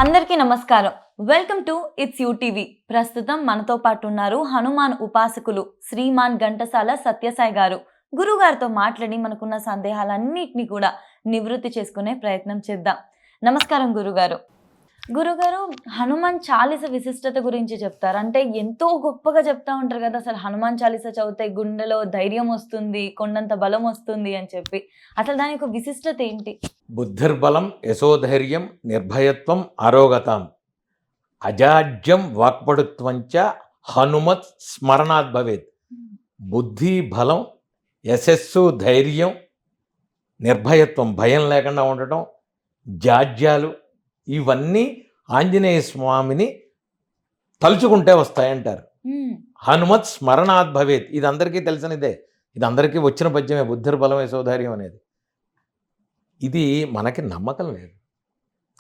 అందరికీ నమస్కారం. Welcome to it's UTV. ప్రస్తుతం మనతో పాటు ఉన్నారు హనుమాన్ ఉపాసకులు శ్రీమాన్ ఘంటసాల సత్యసాయి గారు. గురుగారితో మాట్లాడి మనకున్న సందేహాలన్నిటిని కూడా నివృత్తి చేసుకునే ప్రయత్నం చేద్దాం. నమస్కారం గురుగారు. గురుగారు, హనుమాన్ చాలీస విశిష్టత గురించి చెప్తారు. అంటే ఎంతో గొప్పగా చెప్తా ఉంటారు కదా! అసలు హనుమాన్ చాలీస చదివితే గుండెలో ధైర్యం వస్తుంది, కొండంత బలం వస్తుంది అని చెప్పి. అసలు దాని యొక్క విశిష్టత ఏంటి? బుద్ధిర్బలం యశోధైర్యం నిర్భయత్వం ఆరోగతాం అజాడ్యం వాక్పడుత్వంచ హనుమత్ స్మరణాత్ భవేత్. బుద్ధి బలం, యశస్సు, ధైర్యం, నిర్భయత్వం, భయం లేకుండా ఉండటం, జాడ్యాలు, ఇవన్నీ ఆంజనేయ స్వామిని తలుచుకుంటే వస్తాయంటారు. హనుమత్ స్మరణాత్ భవేత్, ఇది అందరికీ తెలిసినదే, ఇది అందరికీ వచ్చిన పద్యమే బుద్ధిర్బలం యశోధైర్యం అనేది. ఇది మనకి నమ్మకం లేదు.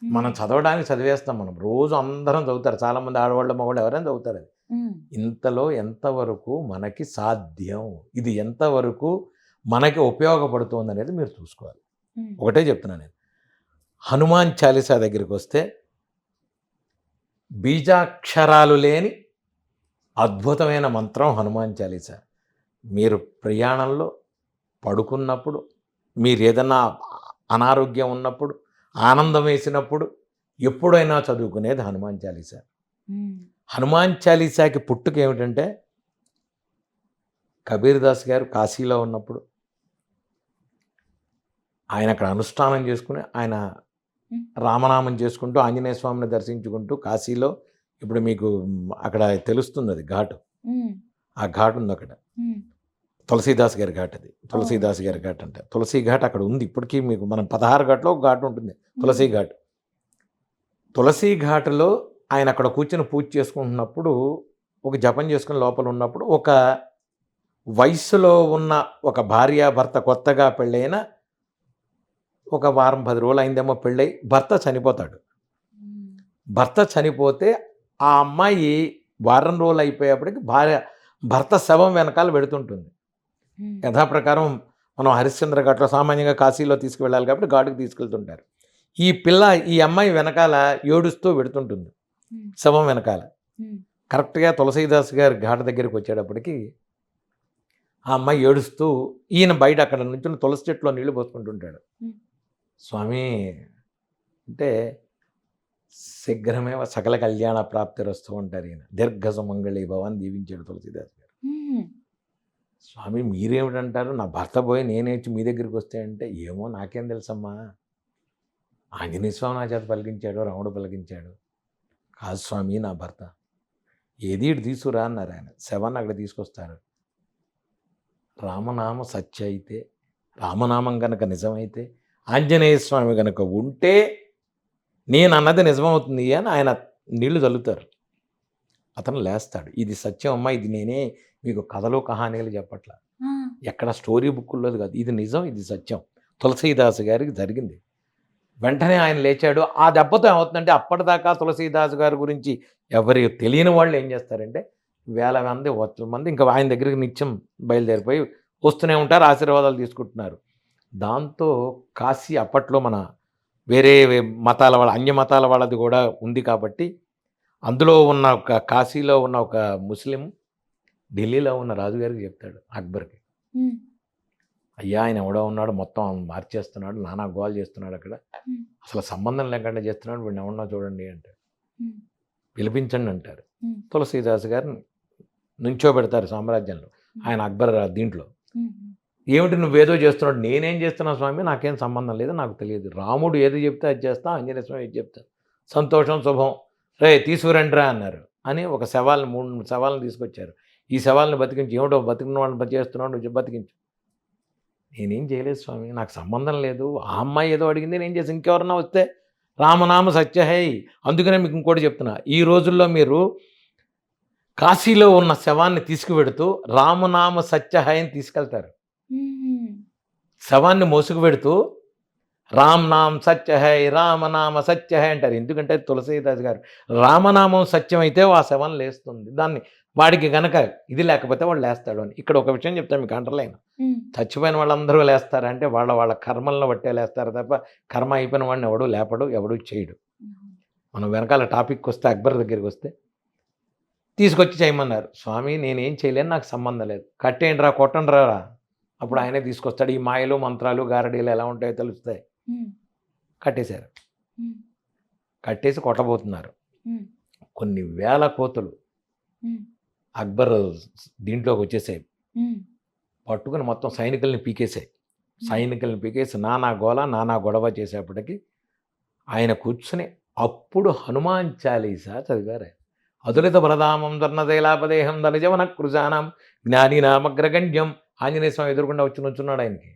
మనం చదవడానికి చదివేస్తాం, మనం రోజు అందరం చదువుతారు, చాలామంది ఆడవాళ్ళు మగవాళ్ళు ఎవరైనా చదువుతారు. అది ఇంతలో ఎంతవరకు మనకి సాధ్యం, ఇది ఎంతవరకు మనకి ఉపయోగపడుతుంది అనేది మీరు చూసుకోవాలి. ఒకటే చెప్తున్నాను నేను, హనుమాన్ చాలీసా దగ్గరికి వస్తే బీజాక్షరాలు లేని అద్భుతమైన మంత్రం హనుమాన్ చాలీసా. మీరు ప్రయాణంలో పడుకున్నప్పుడు, మీరు ఏదన్నా అనారోగ్యం ఉన్నప్పుడు, ఆనందం వేసినప్పుడు ఎప్పుడైనా చదువుకునేది హనుమాన్ చాలీసా. హనుమాన్ చాలీసాకి పుట్టుక ఏమిటంటే, కబీర్ దాస్ గారు కాశీలో ఉన్నప్పుడు ఆయన అక్కడ అనుష్ఠానం చేసుకుని, ఆయన రామనామం చేసుకుంటూ ఆంజనేయ స్వామిని దర్శించుకుంటూ కాశీలో, ఇప్పుడు మీకు అక్కడ తెలుస్తుంది అది ఘాటు, ఆ ఘాట్ ఉంది అక్కడ, తులసీదాస్ గారి ఘాట్. అది తులసీదాస్ గారి ఘాట్ అంటే తులసి ఘాట్ అక్కడ ఉంది ఇప్పటికీ. మీకు మనం 16 ఘాట్లో ఒక ఘాట్ ఉంటుంది, తులసి ఘాట్. తులసి ఘాటులో ఆయన అక్కడ కూర్చొని పూజ చేసుకుంటున్నప్పుడు, ఒక జపం చేసుకుని లోపల ఉన్నప్పుడు, ఒక వయస్సులో ఉన్న ఒక భార్యాభర్త, కొత్తగా పెళ్ళైన ఒక వారం 10 రోజులు అయిందేమో పెళ్ళై, భర్త చనిపోతాడు. భర్త చనిపోతే ఆ అమ్మాయి వారం రోజులు అయిపోయేప్పటికి భర్త శవం వెనకాల పెడుతుంటుంది. యథాప్రకారం మనం హరిశ్చంద్ర ఘాట్లో సామాన్యంగా కాశీలో తీసుకువెళ్ళాలి కాబట్టి ఘాటుకు తీసుకెళ్తుంటారు. ఈ అమ్మాయి వెనకాల ఏడుస్తూ పెడుతుంటుంది శవం వెనకాల. కరెక్ట్గా తులసీదాస్ గారి ఘాట్ దగ్గరికి వచ్చేటప్పటికి ఆ అమ్మాయి ఏడుస్తూ, ఈయన బయట అక్కడ నుంచి తులసి చెట్లో నీళ్లు పోసుకుంటుంటాడు. స్వామి అంటే శీఘ్రమే సకల కళ్యాణ ప్రాప్తి వస్తూ ఉంటారు. ఈయన దీర్ఘ సుమంగళి భవన్ దీవించాడు తులసీదాస్ గారు. స్వామి మీరేమిటంటారు, నా భర్త పోయి నేనేచ్చి మీ దగ్గరికి వస్తే అంటే, ఏమో నాకేం తెలుసమ్మా, ఆంజనేయ స్వామి నా చేత పలికించాడు, రాముడు పలికించాడు. కాదు స్వామి నా భర్త. ఏది ఇటు తీసుకురా అన్నారు ఆయన. శవాన్ని అక్కడ తీసుకొస్తారు. రామనామ సత్య అయితే, రామనామం కనుక నిజమైతే, ఆంజనేయ స్వామి కనుక ఉంటే నేను అన్నది నిజమవుతుంది అని ఆయన నీళ్లు చల్లుతారు. అతను లేస్తాడు. ఇది సత్యం అమ్మా, ఇది నేనే మీకు కథలు కహానీలు చెప్పట్లా, ఎక్కడ స్టోరీ బుక్కుల్లోది కాదు, ఇది నిజం, ఇది సత్యం, తులసీదాస్ గారికి జరిగింది. వెంటనే ఆయన లేచాడు. ఆ దెబ్బతో ఏమవుతుందంటే, అప్పటిదాకా తులసీదాస్ గారి గురించి ఎవరి తెలియని వాళ్ళు ఏం చేస్తారంటే, వేల మంది ఇంకా ఆయన దగ్గరికి నిత్యం బయలుదేరిపోయి వస్తూనే ఉంటారు, ఆశీర్వాదాలు తీసుకుంటున్నారు. దాంతో కాశీ అప్పట్లో మన వేరే మతాల వాళ్ళ, అన్య మతాల వాళ్ళది కూడా ఉంది కాబట్టి, అందులో ఉన్న ఒక కాశీలో ఉన్న ఒక ముస్లిం ఢిల్లీలో ఉన్న రాజుగారికి చెప్తాడు, అక్బర్కి, అయ్యా ఆయన ఎవడో ఉన్నాడు, మొత్తం మార్చేస్తున్నాడు, నానా గోల్ చేస్తున్నాడు, అక్కడ అసలు సంబంధం లేకుండా చేస్తున్నాడు, వీడిని ఎవడన్నా చూడండి అంటాడు. పిలిపించండి అంటారు. తులసీదాస్ గారిని నుంచోబెడతారు సామ్రాజ్యంలో. ఆయన అక్బర్ దీంట్లో, ఏమిటి నువ్వేదో చేస్తున్నాడు, నేనేం చేస్తున్నా స్వామి, నాకేం సంబంధం లేదు, నాకు తెలియదు, రాముడు ఏది చెప్తే అది చేస్తా, ఆంజనేయ స్వామి ఏది చెప్తా, సంతోషం శుభం, రే తీసుకురండిరా అన్నారు. అని ఒక శవాలను 3 శవాలను తీసుకొచ్చారు. ఈ శవాలను బతికించి, ఏమిటో బతికిన వాళ్ళని చేస్తున్నాడు, నువ్వు బతికించు. నేనేం చేయలేదు స్వామి, నాకు సంబంధం లేదు, ఆ అమ్మాయి ఏదో అడిగింది నేను చేసి, ఇంకెవరన్నా వస్తే రామనామ సత్యహై. అందుకనే మీకు ఇంకోటి చెప్తున్నా, ఈ రోజుల్లో మీరు కాశీలో ఉన్న శవాన్ని తీసుకువెడుతూ రామనామ సత్యహై అని తీసుకెళ్తారు. శవాన్ని మోసుకు పెడుతూ రామ్ నామ్ సత్య హై, రామనామ సత్య హై అంటారు. ఎందుకంటే తులసీదాస్ గారు రామనామం సత్యం అయితే ఆ శవం లేస్తుంది, దాన్ని వాడికి గనక ఇది లేకపోతే వాడు లేస్తాడు అని. ఇక్కడ ఒక విషయం చెప్తాను మీకు అంటర్లైన్, చచ్చిపోయిన వాళ్ళందరూ లేస్తారంటే వాళ్ళ కర్మలను బట్టే లేస్తారు తప్ప కర్మ అయిపోయిన వాడిని ఎవడు లేపడు, ఎవడు చేయడు. మనం వెనకాల టాపిక్కి వస్తే అక్బర్ దగ్గరికి వస్తే తీసుకొచ్చి చేయమన్నారు. స్వామి నేనేం చేయలేను, నాకు సంబంధం లేదు, కట్టేయండి రా, కొట్టండి రా. అప్పుడు ఆయనే తీసుకొస్తాడు. ఈ మాయలు మంత్రాలు గారడీలు ఎలా ఉంటాయో తెలుస్తాయి. కట్టేశారు. కట్టేసి కొట్టబోతున్నారు. కొన్ని వేల కోతులు అక్బర్ దీంట్లోకి వచ్చేసాయి. పట్టుకుని మొత్తం సైనికుల్ని పీకేసాయి. సైనికుల్ని పీకేసి నానా గోల నానా గొడవ చేసేప్పటికి ఆయన కూర్చుని అప్పుడు హనుమాన్ చాలీసా చదివారు. అతులిత బలదామం ధర్ణశైలాపదేహం ధనజవన కృజానం జ్ఞానినామగ్రగణ్యం. ఆంజనేయ స్వామి ఎదురుకుండా వచ్చి నుంచున్నాడు ఆయనకి.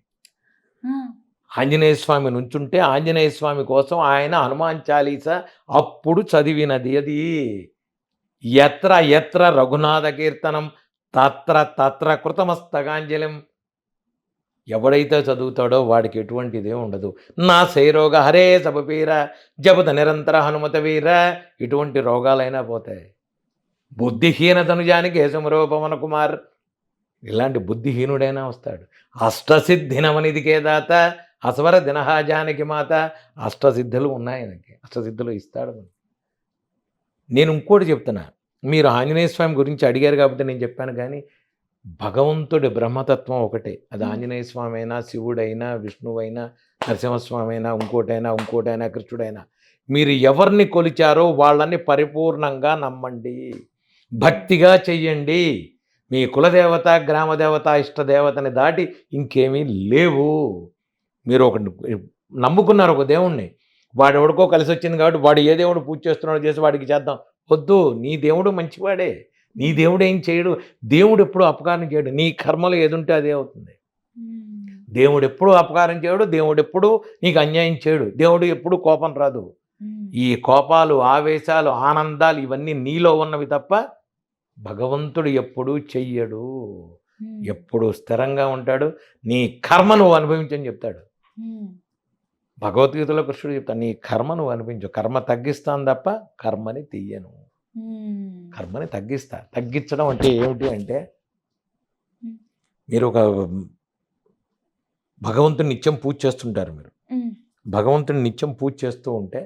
ఆంజనేయ స్వామి నుంచుంటే ఆంజనేయ స్వామి కోసం ఆయన హనుమాన్ చాలీసా అప్పుడు చదివినది. అది ఎత్ర ఎత్ర రఘునాథ కీర్తనం తత్ర తత్ర కృతమస్తకాంజలిం. ఎవడైతే చదువుతాడో వాడికి ఎటువంటిదే ఉండదు. నా శైరోగ హరే సపపీర జపత నిరంతర హనుమత వీర. ఇటువంటి రోగాలైనా పోతాయి. బుద్ధిహీన తనుజానికి హేసమురో పవన కుమార్. ఇలాంటి బుద్ధిహీనుడైనా వస్తాడు. అష్టసిద్ధినవనిదికే దాత అసవర దినహాజానికి మాత. అష్టసిద్ధులు ఉన్నాయి ఆయనకి. అష్టసిద్ధులు ఇస్తాడు. నేను ఇంకోటి చెప్తున్నా, మీరు ఆంజనేయ స్వామి గురించి అడిగారు కాబట్టి నేను చెప్పాను. కానీ భగవంతుడి బ్రహ్మతత్వం ఒకటే. అది ఆంజనేయ స్వామి అయినా శివుడైనా విష్ణువైనా నరసింహస్వామి అయినా ఇంకోటైనా కృష్ణుడైనా మీరు ఎవరిని కొలిచారో వాళ్ళని పరిపూర్ణంగా నమ్మండి, భక్తిగా చెయ్యండి. మీ కులదేవత గ్రామదేవత ఇష్టదేవతని దాటి ఇంకేమీ లేవు. మీరు ఒక నమ్ముకున్నారు ఒక దేవుణ్ణి, వాడు ఎవడికో కలిసి వచ్చింది కాబట్టి వాడు ఏ దేవుడు పూజ చేస్తున్నాడో చేసి వాడికి చేద్దాం. వద్దు, నీ దేవుడు మంచివాడే, నీ దేవుడు ఏం చేయడు. దేవుడు ఎప్పుడు అపకారం చేయడు. నీ కర్మలు ఏదుంటే అదే అవుతుంది. దేవుడు ఎప్పుడు అపకారం చేయడు. దేవుడు ఎప్పుడు నీకు అన్యాయం చేయడు. దేవుడు ఎప్పుడు కోపం రాదు. ఈ కోపాలు ఆవేశాలు ఆనందాలు ఇవన్నీ నీలో ఉన్నవి తప్ప భగవంతుడు ఎప్పుడూ చెయ్యడు. ఎప్పుడు స్థిరంగా ఉంటాడు. నీ కర్మ నువ్వు అనుభవించని చెప్తాడు. భగవద్గీతలో కృష్ణుడు చెప్తాడు, నీ కర్మ నువ్వు అనిపించు. కర్మ తగ్గిస్తాను తప్ప కర్మని తీయను. కర్మని తగ్గించడం అంటే ఏమిటి అంటే, మీరు ఒక భగవంతుని నిత్యం పూజ చేస్తుంటారు. మీరు భగవంతుని నిత్యం పూజ చేస్తూ ఉంటే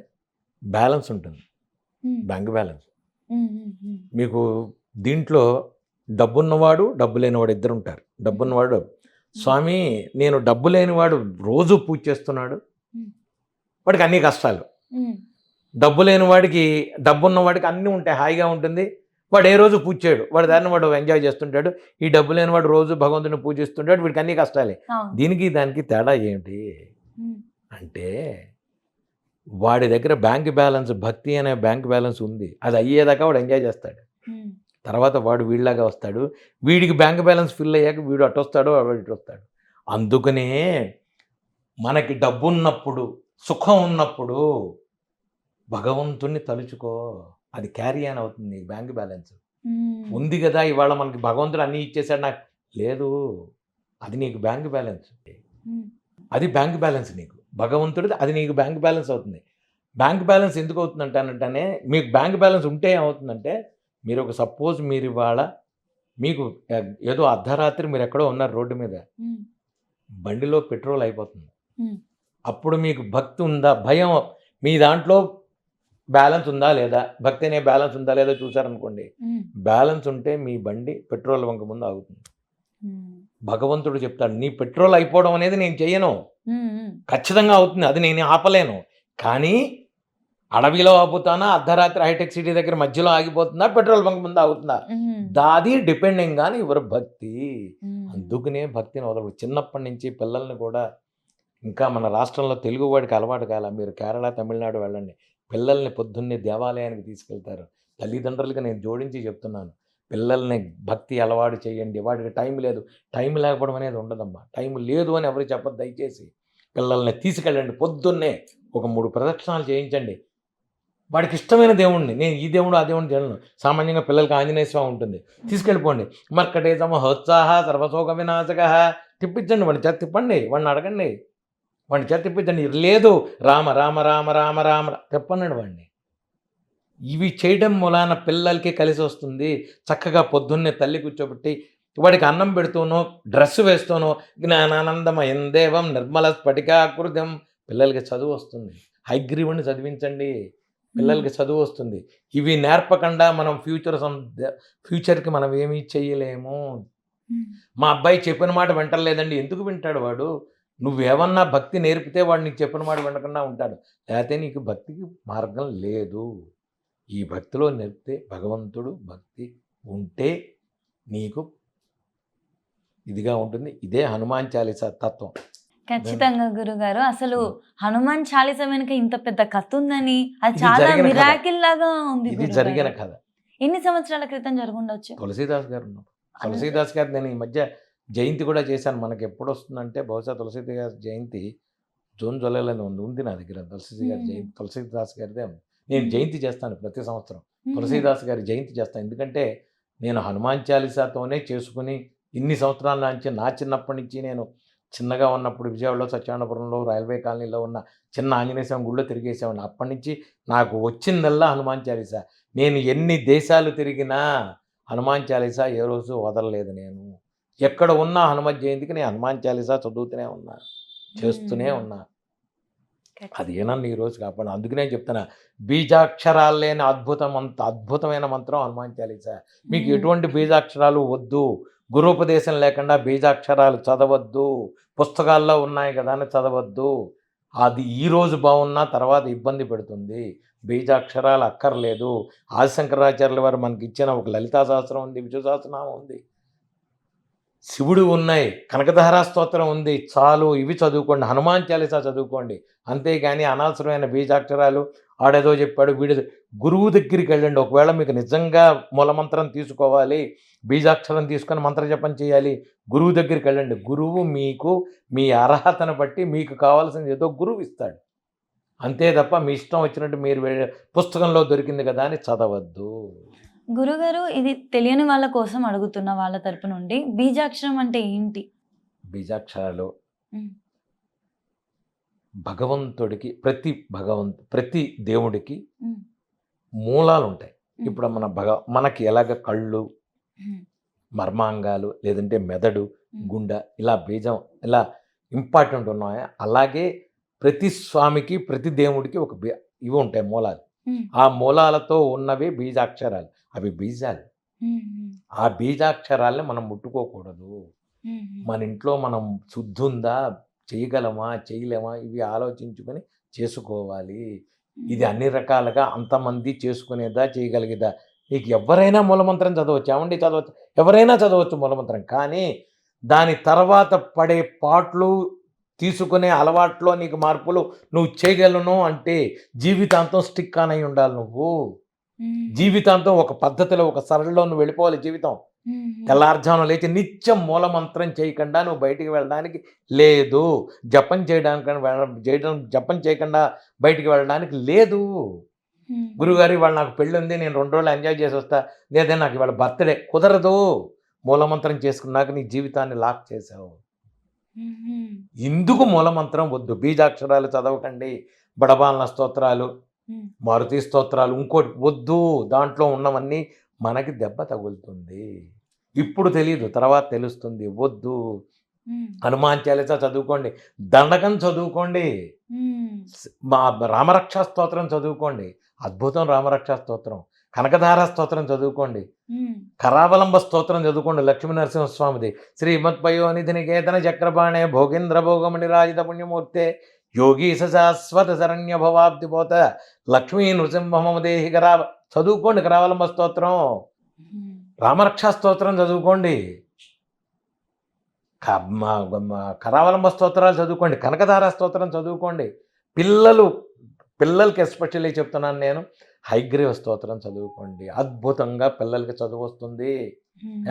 బ్యాలెన్స్ ఉంటుంది, బ్యాంక్ బ్యాలెన్స్. మీకు దీంట్లో డబ్బున్నవాడు డబ్బు లేనివాడు ఇద్దరు ఉంటారు. డబ్బున్నవాడు, స్వామి నేను డబ్బు లేనివాడు రోజు పూజ చేస్తున్నాడు, వాడికి అన్ని కష్టాలు. డబ్బు లేని వాడికి డబ్బున్నవాడికి అన్నీ ఉంటాయి, హాయిగా ఉంటుంది. వాడు ఏ రోజు పూజ చేయడు, వాడి దాన్ని వాడు ఎంజాయ్ చేస్తుంటాడు. ఈ డబ్బు లేని వాడు రోజు భగవంతుని పూజిస్తుంటాడు, వీడికి అన్ని కష్టాలే. దీనికి దానికి తేడా ఏంటి అంటే, వాడి దగ్గర బ్యాంక్ బ్యాలెన్స్, భక్తి అనే బ్యాంక్ బ్యాలెన్స్ ఉంది. అది అయ్యేదాకా వాడు ఎంజాయ్ చేస్తాడు. తర్వాత వాడు వీళ్ళలాగా వస్తాడు. వీడికి బ్యాంక్ బ్యాలెన్స్ ఫిల్ అయ్యాక వీడు అటు వస్తాడు, వాడు ఇటు వస్తాడు. అందుకనే మనకి డబ్బు ఉన్నప్పుడు, సుఖం ఉన్నప్పుడు భగవంతుణ్ణి తలుచుకో. అది క్యారీ ఆన్ అవుతుంది. బ్యాంక్ బ్యాలెన్స్ ఉంది కదా, ఇవాళ మనకి భగవంతుడు అన్నీ ఇచ్చేసాడు నాకు లేదు, అది నీకు బ్యాంక్ బ్యాలెన్స్. అది బ్యాంక్ బ్యాలెన్స్ నీకు. భగవంతుడిది అది నీకు బ్యాంక్ బ్యాలెన్స్ అవుతుంది. బ్యాంక్ బ్యాలెన్స్ ఎందుకు అవుతుందంటే, మీకు బ్యాంక్ బ్యాలెన్స్ ఉంటే ఏమవుతుందంటే, మీరు ఒక సపోజ్ మీరు ఇవాళ మీకు ఏదో అర్ధరాత్రి మీరు ఎక్కడో ఉన్నారు రోడ్డు మీద, బండిలో పెట్రోల్ అయిపోతుంది. అప్పుడు మీకు భక్తి ఉందా, భయం, మీ దాంట్లో బ్యాలెన్స్ ఉందా లేదా, భక్తి అనే బ్యాలెన్స్ ఉందా లేదా చూసారనుకోండి, బ్యాలెన్స్ ఉంటే మీ బండి పెట్రోల్ బంక్ ముందు ఆగుతుంది. భగవంతుడు చెప్తాడు, నీ పెట్రోల్ అయిపోవడం అనేది నేను చెయ్యను, ఖచ్చితంగా అవుతుంది, అది నేను ఆపలేను. కానీ అడవిలో ఆపుతానా, అర్ధరాత్రి హైటెక్ సిటీ దగ్గర మధ్యలో ఆగిపోతుందా, పెట్రోల్ బంక్ ముందు ఆగుతుందా, దాది డిపెండింగ్ కానీ ఎవరు భక్తి. అందుకనే భక్తిని వదలడు. చిన్నప్పటి నుంచి పిల్లల్ని కూడా, ఇంకా మన రాష్ట్రంలో తెలుగు వాడికి అలవాటు కాల, మీరు కేరళ తమిళనాడు వెళ్ళండి, పిల్లల్ని పొద్దున్నే దేవాలయానికి తీసుకెళ్తారు. తల్లిదండ్రులకి నేను జోడించి చెప్తున్నాను, పిల్లల్ని భక్తి అలవాటు చేయండి. వాడికి టైం లేదు, టైం లేకపోవడం అనేది ఉండదమ్మా. టైం లేదు అని ఎవరు చెప్పదు. దయచేసి పిల్లల్ని తీసుకెళ్ళండి, పొద్దున్నే ఒక 3 ప్రదక్షిణాలు చేయించండి. వాడికి ఇష్టమైన దేవుణ్ణి, నేను ఈ దేవుడు ఆ దేవుడిని చేయను. సామాన్యంగా పిల్లలకి ఆంజనేయ స్వామి ఉంటుంది, తీసుకెళ్ళిపోండి. మర్కటేశ మహోత్సాహ సర్వశోక వినాశక, తిప్పించండి, వాడిని చేత తిప్పండి, వాడిని అడగండి, వాడిని చేత తిప్పించండి. లేదు రామ రామ రామ రామ రామ చెప్పన్నాడు వాడిని. ఇవి చేయడం మూలాన పిల్లలకి కలిసి వస్తుంది. చక్కగా పొద్దున్నే తల్లి కూర్చోబెట్టి వాడికి అన్నం పెడుతూనో డ్రెస్ వేస్తూనో జ్ఞానానందమయం దేవం నిర్మల స్ఫటికాకృతం పిల్లలకి చదువు వస్తుంది. హైగ్రీవుని చదివించండి. పిల్లలకి చదువు వస్తుంది. ఇవి నేర్పకుండా మనం ఫ్యూచర్‌కి మనం ఏమీ చెయ్యలేము. మా అబ్బాయి చెప్పిన మాట వింటలేదండి. ఎందుకు వింటాడు వాడు? నువ్వేమన్నా భక్తి నేర్పితే వాడు నీకు చెప్పిన మాట వినకుండా ఉంటాడు. లేతే నీకు భక్తికి మార్గం లేదు. ఈ భక్తిలో నేర్పితే భగవంతుడు భక్తి ఉంటే నీకు ఇదిగా ఉంటుంది. ఇదే హనుమాన్ చాలీసా తత్వం. ఖచ్చితంగా గురుగారు. అసలు హనుమాన్ చాలీస వెనుక ఇంత పెద్ద కథ ఉందని, అది ఇది చాలా జరిగిన కథ. మిరాకిల్ లాగా ఉంది ఇది గురుగారు. జరిగిన కథ. ఎన్ని సంవత్సరాల క్రితం జరుగుండొచ్చు? తులసీదాస్ గారు ఉన్నారు. తులసీదాస్ గారు నేను ఈ మధ్య జయంతి కూడా చేశాను. మనకి ఎప్పుడొస్తుందంటే బహుశా తులసీదాస్ జయంతి జూన్, జూలైలోనే ఉంది నా దగ్గర. తులసీదాస్ గారిదే ఉంది. నేను జయంతి చేస్తాను ప్రతి సంవత్సరం. తులసీదాస్ గారి జయంతి చేస్తాను. ఎందుకంటే నేను హనుమాన్ చాలీసాతోనే చేసుకుని ఇన్ని సంవత్సరాల నుంచి నా చిన్నప్పటి నుంచి నేను చిన్నగా ఉన్నప్పుడు విజయవాడలో సత్యనారాయణపురంలో రైల్వే కాలనీలో ఉన్న చిన్న ఆంజనేయ స్వామి గుళ్ళో తిరిగేసేవాడిని. అప్పటి నుంచి నాకు వచ్చిందల్లా హనుమాన్ చాలీసా. నేను ఎన్ని దేశాలు తిరిగినా హనుమాన్ చాలీసా ఏ రోజు వదలలేదు నేను. ఎక్కడ ఉన్నా హనుమత్ జయంతికి నేను హనుమాన్ చాలీసా చదువుతూనే ఉన్నా, చేస్తూనే ఉన్నా. అది ఏనన్నా ఈరోజు కాపాడు. అందుకనే చెప్తున్నా, బీజాక్షరాలు లేని అద్భుతమైన మంత్రం హనుమాన్ చాలీసా. మీకు ఎటువంటి బీజాక్షరాలు వద్దు, గురూపదేశం లేకుండా బీజాక్షరాలు చదవద్దు, పుస్తకాల్లో ఉన్నాయి కదా అని చదవద్దు. అది ఈరోజు బాగున్నా తర్వాత ఇబ్బంది పెడుతుంది. బీజాక్షరాలు అక్కర్లేదు. ఆదిశంకరాచార్యుల వారు మనకి ఇచ్చిన ఒక లలితా సహస్రం ఉంది, విష్ణు సహస్రనామం ఉంది, శివుడు ఉన్నాయి, కనకధారా స్తోత్రం ఉంది. చాలు, ఇవి చదువుకోండి, హనుమాన్ చాలీసా చదువుకోండి. అంతేగాని అనవసరమైన బీజాక్షరాలు ఆడేదో చెప్పాడు వీడేదో. గురువు దగ్గరికి వెళ్ళండి. ఒకవేళ మీకు నిజంగా మూలమంత్రం తీసుకోవాలి, బీజాక్షరం తీసుకొని మంత్రజపం చేయాలి, గురువు దగ్గరికి వెళ్ళండి. గురువు మీకు మీ అర్హతను బట్టి మీకు కావాల్సింది ఏదో గురువు ఇస్తాడు. అంతే తప్ప మీ ఇష్టం వచ్చినట్టు మీరు పుస్తకంలో దొరికింది కదా అని చదవద్దు. గురుగారు, ఇది తెలియని వాళ్ళ కోసం అడుగుతున్న వాళ్ళ తరపు నుండి, బీజాక్షరం అంటే ఏంటి? బీజాక్షరాలు భగవంతుడికి ప్రతి దేవుడికి మూలాలు ఉంటాయి. ఇప్పుడు మనకి ఎలాగ కళ్ళు, మర్మాంగాలు, లేదంటే మెదడు, గుండె, ఇలా బీజం ఇలా ఇంపార్టెంట్ ఉన్నాయా, అలాగే ప్రతి స్వామికి ప్రతి దేవుడికి ఇవి ఉంటాయి మూలాలు. ఆ మూలాలతో ఉన్నవి బీజాక్షరాలు. అవి బీజాలు. ఆ బీజాక్షరాల్ని మనం ముట్టుకోకూడదు. మన ఇంట్లో మనం శుద్ధి ఉందా, చేయగలమా చేయలేమా, ఇవి ఆలోచించుకొని చేసుకోవాలి. ఇది అన్ని రకాలుగా అంతమంది చేసుకునేదా, చేయగలిగేదా? నీకు ఎవరైనా మూలమంత్రం చదవచ్చు, ఏమండి చదవచ్చు, ఎవరైనా చదవచ్చు మూలమంత్రం. కానీ దాని తర్వాత పడే పాటలు, తీసుకునే అలవాట్లో నీకు మార్పులు నువ్వు చేయగలను అంటే జీవితాంతం స్టిక్ ఆన్ అయి ఉండాలి. నువ్వు జీవితాంతం ఒక పద్ధతిలో, ఒక సరళిలో నువ్వు వెళ్ళిపోవాలి. జీవితం తెల్లార్జామున లేచి నిత్యం మూలమంత్రం చేయకుండా నువ్వు బయటికి వెళ్ళడానికి లేదు. జపం జపం చేయకుండా బయటికి వెళ్ళడానికి లేదు. గురుగారు ఇవాళ నాకు పెళ్ళి ఉంది, నేను 2 రోజులు ఎంజాయ్ చేసి వస్తా, లేదా నాకు ఇవాళ బర్త్డే, కుదరదు. మూలమంత్రం చేసుకున్నాక నీ జీవితాన్ని లాక్ చేసావు. ఇందుకు మూలమంత్రం వద్దు. బీజాక్షరాలు చదవకండి, బడబాలన స్తోత్రాలు, మారుతి స్తోత్రాలు, ఇంకోటి వద్దు. దాంట్లో ఉన్నవన్నీ మనకి దెబ్బ తగులుతుంది. ఇప్పుడు తెలియదు, తర్వాత తెలుస్తుంది. వద్దు. హనుమాన్ చాలీసా చదువుకోండి, దండకం చదువుకోండి, రామరక్షా స్తోత్రం చదువుకోండి, అద్భుతం రామరక్షా స్తోత్రం, కనకధారా స్తోత్రం చదువుకోండి, కరావలంబ స్తోత్రం చదువుకోండి, లక్ష్మీ నరసింహస్వామిది. శ్రీమత్పయోనిధి నికేతన చక్రపాణే భోగేంద్ర భోగమణి రాజిత పుణ్యమూర్తే యోగీశ శాశ్వత శరణ్య భవాబ్దిపోత లక్ష్మీ నృసింహమదేహి చదువుకోండి. కరావలంబ స్తోత్రం, రామరక్షా స్తోత్రం చదువుకోండి, కరావలంబ స్తోత్రాలు చదువుకోండి, కనకధారా స్తోత్రం చదువుకోండి. పిల్లలకి ఎస్పెషల్లీ చెప్తున్నాను నేను, హైగ్రీవ స్తోత్రం చదువుకోండి. అద్భుతంగా పిల్లలకి చదువు వస్తుంది.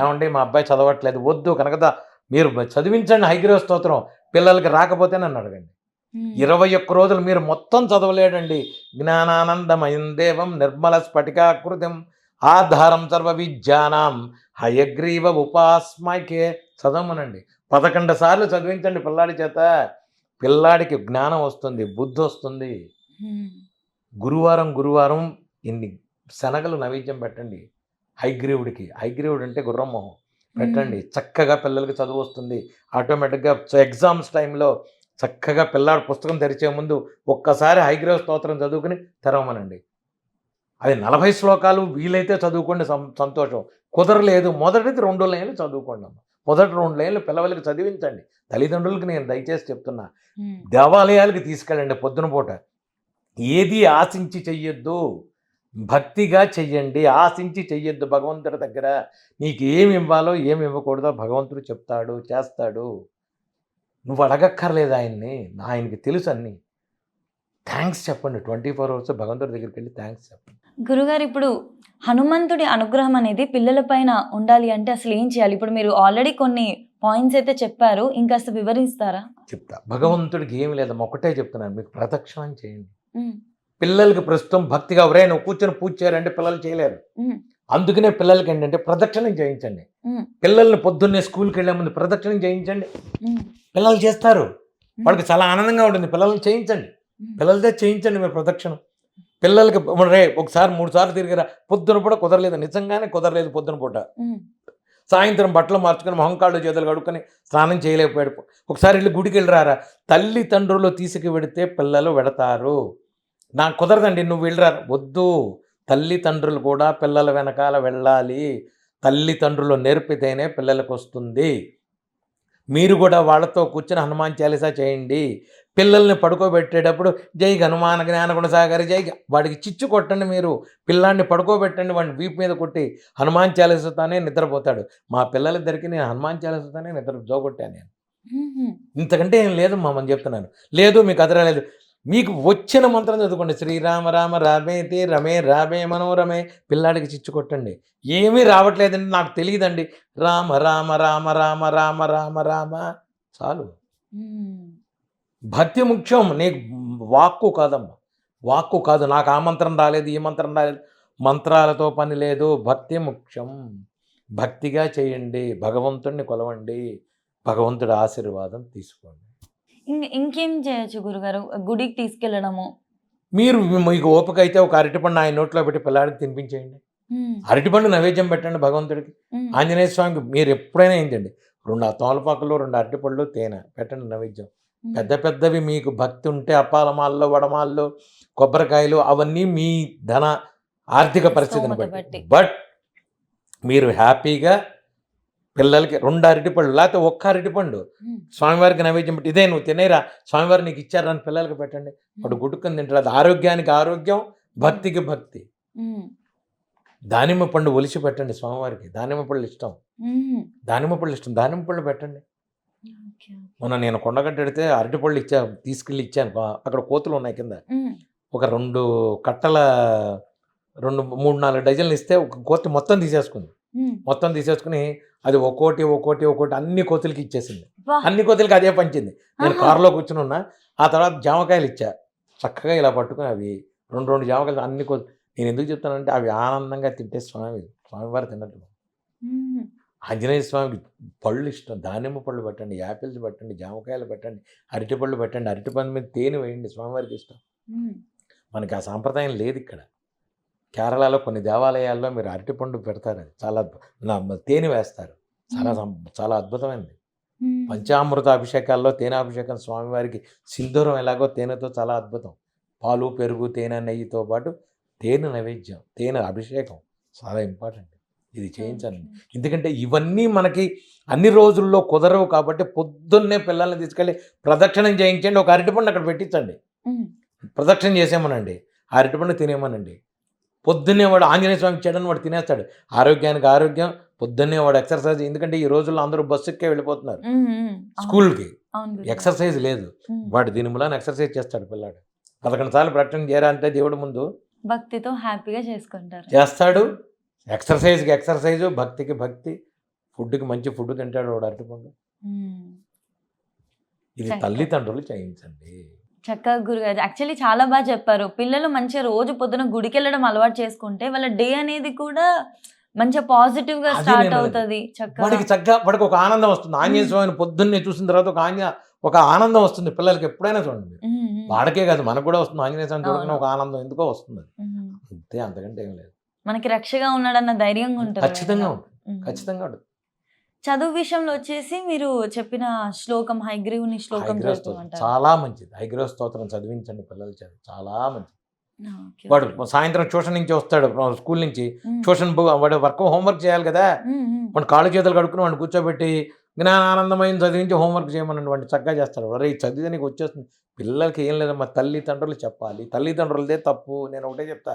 ఏమండి మా అబ్బాయి చదవట్లేదు, వద్దు, మీరు చదివించండి హైగ్రీవ స్తోత్రం. పిల్లలకి రాకపోతే నన్ను అడగండి. 21 రోజులు మీరు మొత్తం చదవలేడండి. జ్ఞానానందమయం దేవం నిర్మల స్ఫటికాకృతిం ఆధారం సర్వ విద్యానాం హయగ్రీవ ఉపాస్మైకే చదవమనండి. 11 సార్లు చదివించండి పిల్లాడి చేత. పిల్లాడికి జ్ఞానం వస్తుంది, బుద్ధి వస్తుంది. గురువారం ఇన్ని శనగలు నైవేద్యం పెట్టండి హైగ్రీవుడికి. హైగ్రీవుడు అంటే గుర్రం మొహం పెట్టండి. చక్కగా పిల్లలకి చదువు వస్తుంది ఆటోమేటిక్గా. ఎగ్జామ్స్ టైంలో చక్కగా పిల్లాడు పుస్తకం తెరిచే ముందు ఒక్కసారి హైగ్రీవ స్తోత్రం చదువుకుని తెరవమనండి. అది 40 శ్లోకాలు వీలైతే చదువుకోండి, సంతోషం. కుదరలేదు మొదటిది 2 లైన్లు చదువుకోండి అమ్మ. మొదటి 2 లైన్లు పిల్లలకి చదివించండి. తల్లిదండ్రులకి నేను దయచేసి చెప్తున్నా. దేవాలయాలకి తీసుకెళ్ళండి పొద్దున పూట. ఏది ఆశించి చెయ్యొద్దు, భక్తిగా చెయ్యండి. ఆశించి చెయ్యొద్దు. భగవంతుడి దగ్గర నీకు ఏమి ఇవ్వాలో ఏమి ఇవ్వకూడదో భగవంతుడు చెప్తాడు, చేస్తాడు. నువ్వు అడగక్కర్లేదు ఆయన్ని, ఆయనకి తెలుసు అన్నీ. థ్యాంక్స్ చెప్పండి. 24 అవర్స్ భగవంతుడి దగ్గరికి వెళ్ళి థ్యాంక్స్ చెప్పండి. గురుగారు, ఇప్పుడు హనుమంతుడి అనుగ్రహం అనేది పిల్లల పైన ఉండాలి అంటే అసలు ఏం చేయాలి? ఇప్పుడు మీరు ఆల్రెడీ కొన్ని పాయింట్స్ అయితే చెప్పారు, ఇంకాస్త వివరిస్తారా? చెప్తా. భగవంతుడికి ఏమి లేదమ్మా, ఒకటే చెప్తున్నాను, మీకు ప్రదక్షిణం చేయండి. పిల్లలకి ప్రస్తుతం భక్తిగా ఎవరైనా నువ్వు కూర్చొని పూజ చేయాలంటే పిల్లలు చేయలేరు. అందుకనే పిల్లలకి ఏంటంటే ప్రదక్షిణం చేయించండి. పిల్లల్ని పొద్దున్నే స్కూల్కి వెళ్ళే ముందు ప్రదక్షిణం చేయించండి. పిల్లలు చేస్తారు, వాళ్ళకి చాలా ఆనందంగా ఉంటుంది. పిల్లల్ని చేయించండి, పిల్లలదే చేయించండి మీరు ప్రదక్షిణం. పిల్లలకి రే ఒకసారి 3 సార్లు తిరిగిరా. పొద్దున పూట కుదరలేదు, నిజంగానే కుదరలేదు పొద్దున పూట. సాయంత్రం బట్టలు మార్చుకొని మొహం కాళ్ళు చేతులు కడుక్కొని స్నానం చేయలేకపోయాడు. ఒకసారి వెళ్ళి గుడికి వెళ్ళిరారా. తల్లిదండ్రులు తీసుకు వెడితే పిల్లలు వెడతారు. నాకు కుదరదండి నువ్వు వెళ్ళిరా, వద్దు. తల్లిదండ్రులు కూడా పిల్లల వెనకాల వెళ్ళాలి. తల్లిదండ్రులు నేర్పితేనే పిల్లలకు వస్తుంది. మీరు కూడా వాళ్ళతో కూర్చొని హనుమాన్ చాలీసా చేయండి. పిల్లల్ని పడుకోబెట్టేటప్పుడు జై హనుమాన్ జ్ఞానగుణ సాగరి జై, వాడికి చిచ్చు కొట్టండి. మీరు పిల్లాన్ని పడుకోబెట్టండి, వాడిని వీపు మీద కొట్టి హనుమాన్ చాలీసాతోనే నిద్రపోతాడు. మా పిల్లలిద్దరికి నేను హనుమాన్ చాలీసాతోనే నిద్ర జోగొట్టాను నేను. ఇంతకంటే ఏం లేదు మామని చెప్తున్నాను. లేదు మీకు అదరలేదు, మీకు వచ్చిన మంత్రం చదువుకోండి. శ్రీరామ రామ రామేతి రమే రామే మనోరమే. పిల్లాడికి చిచ్చు కొట్టండి. ఏమీ రావట్లేదండి, నాకు తెలియదండి. రామ రామ రామ రామ రామ రామ రామ చాలు. భక్తి ముఖ్యం. నీకు వాక్కు కాదమ్మా, వాక్కు కాదు. నాకు ఆ మంత్రం రాలేదు, ఈ మంత్రం రాలేదు, మంత్రాలతో పని లేదు. భక్తి ముఖ్యం. భక్తిగా చేయండి, భగవంతుడిని కొలవండి, భగవంతుడి ఆశీర్వాదం తీసుకోండి. ఇంకేం చేయొచ్చు గురుగారు? గుడికి తీసుకెళ్ళడము. మీరు మీకు ఓపిక అయితే ఒక అరటిపండు ఆయన నోట్లో పెట్టి పిల్లాడికి తినిపించేయండి. అరటిపండు నైవేద్యం పెట్టండి భగవంతుడికి. ఆంజనేయ స్వామికి మీరు ఎప్పుడైనా ఏంటండి 2 తోలపాకులు, 2 అరటిపళ్ళు, తేనె పెట్టండి నైవేద్యం. పెద్ద పెద్దవి మీకు భక్తి ఉంటే అప్పాలమాల్లో, వడమాల్లో, కొబ్బరికాయలు అవన్నీ మీ ధన ఆర్థిక పరిస్థితిని బట్టి. బట్ మీరు హ్యాపీగా పిల్లలకి 2 అరటిపళ్ళు లేకపోతే 1 అరటిపండు స్వామివారికి నైవేద్యం పెట్టి, ఇదే నువ్వు తినేరా స్వామివారు నీకు ఇచ్చారని పిల్లలకి పెట్టండి. వాడు గుట్టుకొని తింటారు. అది ఆరోగ్యానికి ఆరోగ్యం, భక్తికి భక్తి. దానిమ్మ పండు ఒలిచి పెట్టండి స్వామివారికి. దానిమ్మ పళ్ళు ఇష్టం, దానిమ్మ పళ్ళు ఇష్టం, దానిమ్మ పళ్ళు పెట్టండి. మొన్న నేను కొండగట్ట పెడితే అరటిపళ్ళు తీసుకెళ్ళి ఇచ్చాను. అక్కడ కోతులు ఉన్నాయి కింద. ఒక 2 కట్టల 3-4 డజన్లు ఇస్తే ఒక కోతి మొత్తం తీసేసుకుంది. మొత్తం తీసేసుకుని అది ఒక్కోటి అన్ని కోతులకి ఇచ్చేసింది. అన్ని కోతులకి అదే పంచింది. నేను కారులో కూర్చుని ఉన్నా. ఆ తర్వాత జామకాయలు ఇచ్చా, చక్కగా ఇలా పట్టుకుని అవి 2 జామకాయలు అన్ని కోతులు. నేను ఎందుకు చెప్తానంటే అవి ఆనందంగా తింటే స్వామివారు తిన్నట్టు. ఆంజనేయ స్వామికి పళ్ళు ఇష్టం. దానిమ్మ పళ్ళు పెట్టండి, యాపిల్స్ పెట్టండి, జామకాయలు పెట్టండి, అరటిపళ్ళు పెట్టండి. అరటిపండు మీద తేనె వేయండి, స్వామివారికి ఇష్టం. మనకి ఆ సాంప్రదాయం లేదు ఇక్కడ. కేరళలో కొన్ని దేవాలయాల్లో మీరు అరటిపండు పెడతారు, అది చాలా తేనె వేస్తారు. చాలా అద్భుతమైనది. పంచామృత అభిషేకాల్లో తేనె అభిషేకం స్వామివారికి సింధూరం ఎలాగో తేనెతో చాలా అద్భుతం. పాలు, పెరుగు, తేనె, నెయ్యితో పాటు తేనె నైవేద్యం, తేనె అభిషేకం చాలా ఇంపార్టెంట్. ఇది చేయించాలండి. ఎందుకంటే ఇవన్నీ మనకి అన్ని రోజుల్లో కుదరవు కాబట్టి పొద్దున్నే పిల్లల్ని తీసుకెళ్ళి ప్రదక్షిణం చేయించండి. ఒక అరటిపండు అక్కడ పెట్టించండి, ప్రదక్షిణ చేసేమనండి, ఆ అరటిపండు తినేమనండి. పొద్దున్నే వాడు ఆంజనేయ స్వామి ఇచ్చాడని వాడు తినేస్తాడు. ఆరోగ్యానికి ఆరోగ్యం. పొద్దున్నే వాడు ఎక్సర్సైజ్. ఎందుకంటే ఈ రోజుల్లో అందరూ బస్సు ఎక్కే వెళ్ళిపోతున్నారు స్కూల్కి, ఎక్సర్సైజ్ లేదు. వాడు దీని మూలాన ఎక్సర్సైజ్ చేస్తాడు పిల్లాడు. 11 సార్లు ప్రదక్షిణ చేయాలంటే దేవుడి ముందు భక్తితో హ్యాపీగా చేస్తాడు. ఎక్సర్సైజ్కి ఎక్సర్సైజు, భక్తికి భక్తి, ఫుడ్కి మంచి ఫుడ్ తింటాడు వాడు అరటిపండు. ఇది తల్లిదండ్రులు చేయించండి. చక్కగా గురుగారు యాక్చువల్లీ చాలా బాగా చెప్పారు. పిల్లలు మంచిగా రోజు పొద్దున గుడికి వెళ్ళడం అలవాటు చేసుకుంటే వాళ్ళ డే అనేది కూడా మంచిగా పాజిటివ్ గా స్టార్ట్ అవుతుంది. వాడికి చక్కగా వాడికి ఒక ఆనందం వస్తుంది. ఆంజనేయ స్వామిని పొద్దున్నే చూసిన తర్వాత ఒక ఆనందం వస్తుంది పిల్లలకి. ఎప్పుడైనా చూడండి, వాడికే కాదు మనకు కూడా వస్తుంది. ఆంజనేయ స్వామి చూడగానే ఒక ఆనందం ఎందుకో వస్తుంది. అంతే, అంతకంటే ఏం లేదు. మనకి రక్షగా ఉన్నాడన్న ధైర్యంగా ఉంటుంది. ఖచ్చితంగా ఉంటుంది, ఖచ్చితంగా ఉంటుంది. చదువు విషయంలో వచ్చేసి మీరు చెప్పిన శ్లోకం హయగ్రీవుని శ్లోకం చాలా మంచిది. హయగ్రీవ స్తోత్రం చదివించండి పిల్లల చేత, చాలా మంచిది. ఓకే, వాడు ఓకే. సాయంత్రం ట్యూషన్ నుంచి వస్తాడు స్కూల్ నుంచి, ఉమ్, ట్యూషన్ వాడు వర్క్ హోంవర్క్ చేయాలి కదా, ఉమ్, ఉమ్. వాడు కాళ్ళు చేతులు కడుక్కుని వాడిని కూర్చోబెట్టి జ్ఞానానందమైన చదివించి హోంవర్క్ చేయమని వాడిని చక్కగా చేస్తాడు. ఒరే ఈ చదివితే నీకు వచ్చేస్తుంది. పిల్లలకి ఏం లేదమ్మా, తల్లిదండ్రులు చెప్పాలి, తల్లిదండ్రులదే తప్పు. నేను ఒకటే చెప్తా,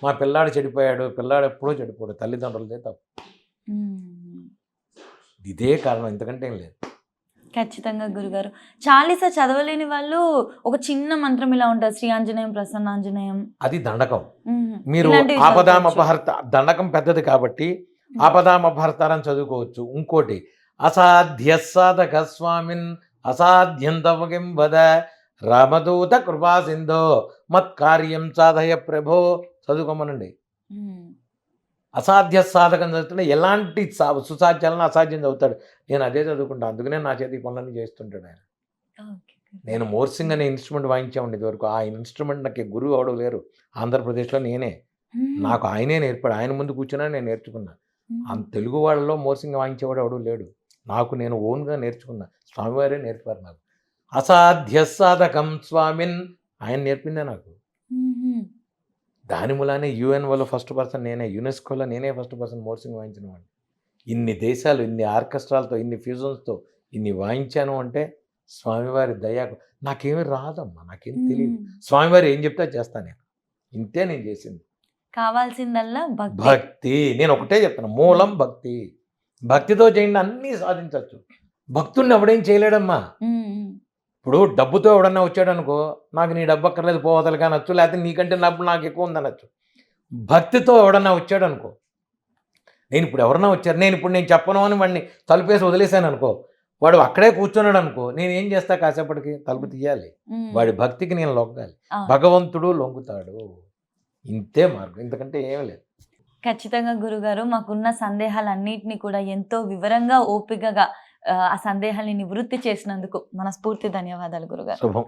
మా పిల్లాడు చెడిపోయాడు, పిల్లాడు ఎప్పుడూ చెడిపోయాడు, తల్లిదండ్రులదే తప్పు. ఉమ్. ఇదే కారణం, ఇంతకంటే ఏం లేదు. ఖచ్చితంగా గురుగారు. చాలీస చదవలేని వాళ్ళు ఒక చిన్న మంత్రం ఇలా ఉంటుంది, శ్రీ ఆంజనేయం ప్రసన్నాంజనేయం. అది దండకం. ఉమ్. మీరు ఇలాంటివి చదువుకోవచ్చు. ఆపదామపహర్త, దండకం పెద్దది కాబట్టి ఆపదామపహర్తారని చదువుకోవచ్చు. ఇంకోటి అసాధ్య సాధక స్వామిన్ అసాధ్యం తవకిం వద రామదూత కృపా సింధో మత్కార్యం సాధయ ప్రభో చదువుకోమనండి. ఉమ్. అసాధ్య సాధకం చదువుతుంటే ఎలాంటి సుసాధ్యాలను అసాధ్యం చదువుతాడు. నేను అదే చదువుకుంటాను, అందుకనే నా చేతి పనులన్నీ చేస్తుంటాడు ఆయన. ఓకే. నేను మోర్సింగ్ అనే ఇన్స్ట్రుమెంట్ వాయించామండి ఇదివరకు. ఆ ఇన్స్ట్రుమెంట్ నాకు గురువు ఎవడు లేరు ఆంధ్రప్రదేశ్లో, నేనే. ఉమ్. నాకు ఆయనే నేర్పాడు. ఆయన ముందు కూర్చున్నా నేను నేర్చుకున్నా. ఉమ్. తెలుగు వాళ్ళలో మోర్సింగ్ వాయించేవాడు ఎవడు లేడు. నాకు నేను ఓన్గా నేర్చుకున్నా. స్వామివారే నేర్పారు నాకు. అసాధ్య సాధకం స్వామిన్ ఆయన నేర్పిందే నాకు. ఉమ్. దాని మూలానే యుఎన్ వాళ్ళు ఫస్ట్ పర్సన్ నేనే, యునెస్కోలో నేనే ఫస్ట్ పర్సన్ మోర్సింగ్ వాయించిన వాడిని. ఇన్ని దేశాలు, ఇన్ని ఆర్కెస్ట్రాలతో, ఇన్ని ఫ్యూజన్స్తో ఇన్ని వాయించాను అంటే స్వామివారి దయ. నాకేమీ రాదమ్మా, నాకేం తెలియదు. స్వామివారు ఏం చెప్తే చేస్తాను నేను. ఇంతే నేను చేసింది. కావాల్సిందల్లా భక్తి. భక్తి. నేను ఒకటే చెప్తాను, మూలం భక్తి. భక్తితో చేయండి అన్నీ సాధించవచ్చు. భక్తుడిని ఎవడేం చేయలేడమ్మా. ఉమ్. ఉమ్. ఇప్పుడు డబ్బుతో ఎవడన్నా వచ్చాడు అనుకో, నాకు నీ డబ్బు అక్కర్లేదు పోవతలకి అనొచ్చు, లేకపోతే నీకంటే డబ్బు నాకు ఎక్కువ ఉందనొచ్చు. భక్తితో ఎవడన్నా వచ్చాడు అనుకో, నేను ఇప్పుడు ఎవరన్నా వచ్చారు, నేను ఇప్పుడు నేను చెప్పను అని వాడిని తలుపేసి వదిలేశాను అనుకో, వాడు అక్కడే కూర్చున్నాడు అనుకో, నేను ఏం చేస్తా, కాసేపటికి తలుపు తీయాలి. ఉమ్. వాడి భక్తికి నేను లొంగాలి. అవును. భగవంతుడు లొంగుతాడు. ఇంతే మార్గం, ఇంతకంటే ఏమీ లేదు. ఖచ్చితంగా గురుగారు, మాకున్న సందేహాలన్నిటినీ కూడా ఎంతో వివరంగా, ఓపికగా ఆ సందేహాల్ని నివృత్తి చేసినందుకు మనస్ఫూర్తి ధన్యవాదాలు గురుగారు. శుభం.